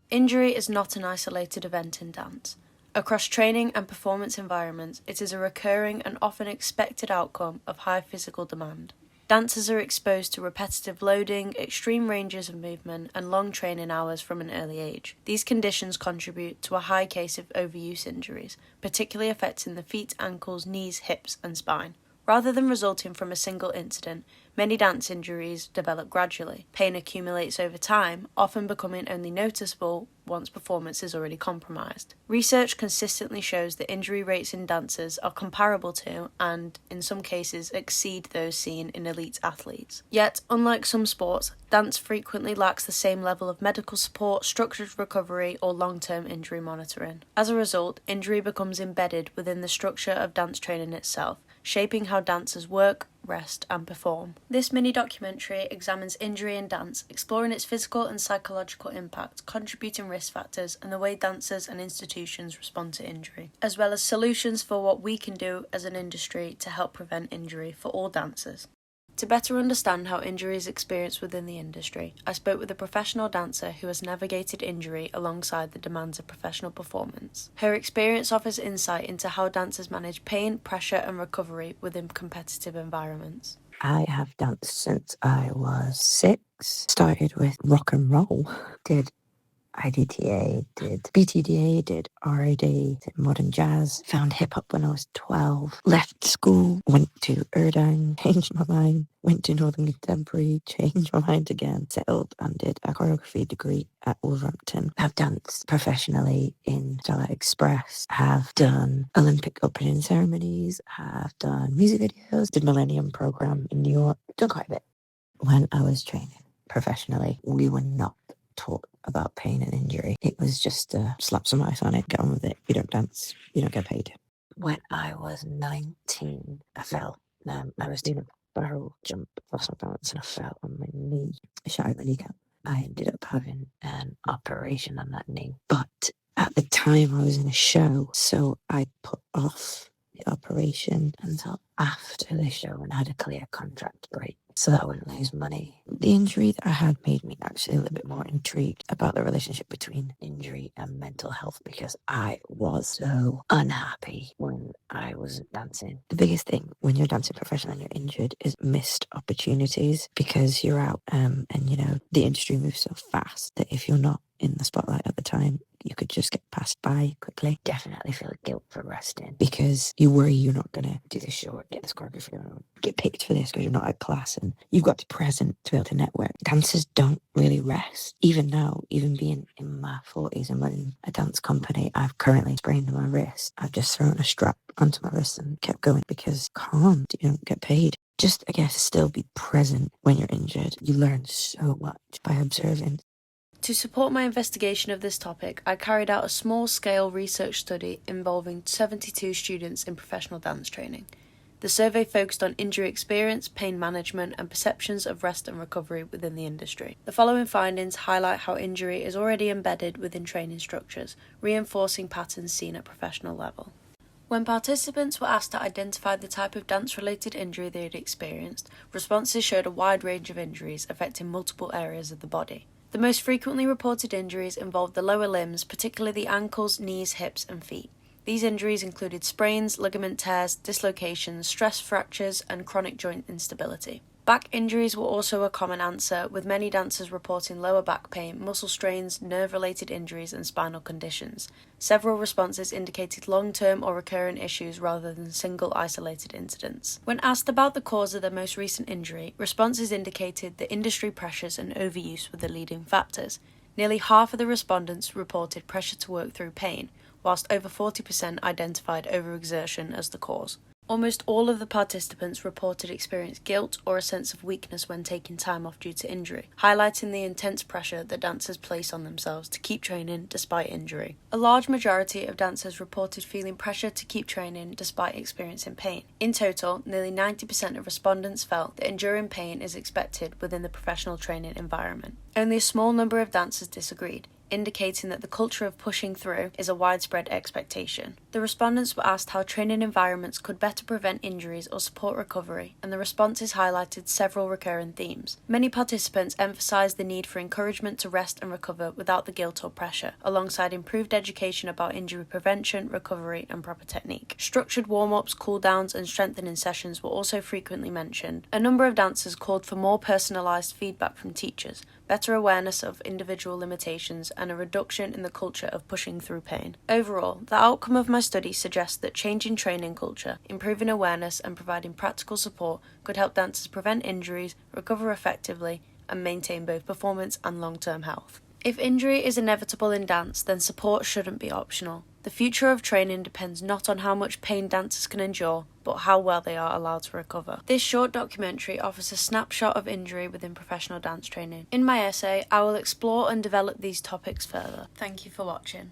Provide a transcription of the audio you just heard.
Injury is not an isolated event in dance. Across training and performance environments, it is a recurring and often expected outcome of high physical demand. Dancers are exposed to repetitive loading, extreme ranges of movement, and long training hours from an early age. These conditions contribute to a high case of overuse injuries, particularly affecting the feet, ankles, knees, hips, and spine. Rather than resulting from a single incident, many dance injuries develop gradually. Pain accumulates over time, often becoming only noticeable once performance is already compromised. Research consistently shows that injury rates in dancers are comparable to, and in some cases exceed those seen in elite athletes. Yet, unlike some sports, dance frequently lacks the same level of medical support, structured recovery, or long-term injury monitoring. As a result, injury becomes embedded within the structure of dance training itself, shaping how dancers work, rest, and perform. This mini-documentary examines injury in dance, exploring its physical and psychological impact, contributing risk factors, and the way dancers and institutions respond to injury, as well as solutions for what we can do as an industry to help prevent injury for all dancers. To better understand how injury is experienced within the industry, I spoke with a professional dancer who has navigated injury alongside the demands of professional performance. Her experience offers insight into how dancers manage pain, pressure, and recovery within competitive environments. I have danced since I was 6. Started with rock and roll. Did IDTA, did BTDA, did RAD, did modern jazz. Found hip hop when I was 12. Left school, went to Erdang, changed my mind. Went to Northern Contemporary, changed my mind again. Settled and did a choreography degree at Wolverhampton. Have danced professionally in Starlight Express. Have done Olympic opening ceremonies. Have done music videos. Did Millennium Program in New York. Done quite a bit. When I was training professionally, we were not taught about pain and injury. It was just slap some ice on it, get on with it. You don't dance, you don't get paid. When I was 19, I fell. I was doing a barrel jump, lost my balance, and I fell on my knee. I shattered my kneecap. I ended up having an operation on that knee. But at the time, I was in a show, so I put off the operation until after the show and had a clear contract break so that I wouldn't lose money. The injury that I had made me actually a little bit more intrigued about the relationship between injury and mental health because I was so unhappy when I wasn't dancing. The biggest thing when you're dancing professionally and you're injured is missed opportunities because you're out and the industry moves so fast that if you're not in the spotlight at the time, you could just get passed by quickly. Definitely feel guilt for resting because you worry you're not going to do this show or get this choreography or get picked for this because you're not at class and you've got to be present to be able to network. Dancers don't really rest. Even now, even being in my 40s and running a dance company, I've currently sprained my wrist. I've just thrown a strap onto my wrist and kept going because you don't get paid. Just, I guess, still be present when you're injured. You learn so much by observing. To support my investigation of this topic, I carried out a small-scale research study involving 72 students in professional dance training. The survey focused on injury experience, pain management, and perceptions of rest and recovery within the industry. The following findings highlight how injury is already embedded within training structures, reinforcing patterns seen at professional level. When participants were asked to identify the type of dance-related injury they had experienced, responses showed a wide range of injuries affecting multiple areas of the body. The most frequently reported injuries involved the lower limbs, particularly the ankles, knees, hips, and feet. These injuries included sprains, ligament tears, dislocations, stress fractures, and chronic joint instability. Back injuries were also a common answer, with many dancers reporting lower back pain, muscle strains, nerve-related injuries, and spinal conditions. Several responses indicated long-term or recurring issues rather than single isolated incidents. When asked about the cause of the most recent injury, responses indicated that industry pressures and overuse were the leading factors. Nearly half of the respondents reported pressure to work through pain, whilst over 40% identified overexertion as the cause. Almost all of the participants reported experiencing guilt or a sense of weakness when taking time off due to injury, highlighting the intense pressure that dancers place on themselves to keep training despite injury. A large majority of dancers reported feeling pressure to keep training despite experiencing pain. In total, nearly 90% of respondents felt that enduring pain is expected within the professional training environment. Only a small number of dancers disagreed. indicating that the culture of pushing through is a widespread expectation. The respondents were asked how training environments could better prevent injuries or support recovery, and the responses highlighted several recurring themes. Many participants emphasised the need for encouragement to rest and recover without the guilt or pressure, alongside improved education about injury prevention, recovery, and proper technique. Structured warm-ups, cool-downs, and strengthening sessions were also frequently mentioned. A number of dancers called for more personalised feedback from teachers, better awareness of individual limitations, and a reduction in the culture of pushing through pain. Overall, the outcome of my study suggests that changing training culture, improving awareness, and providing practical support could help dancers prevent injuries, recover effectively, and maintain both performance and long-term health. If injury is inevitable in dance, then support shouldn't be optional. The future of training depends not on how much pain dancers can endure, but how well they are allowed to recover. This short documentary offers a snapshot of injury within professional dance training. In my essay, I will explore and develop these topics further. Thank you for watching.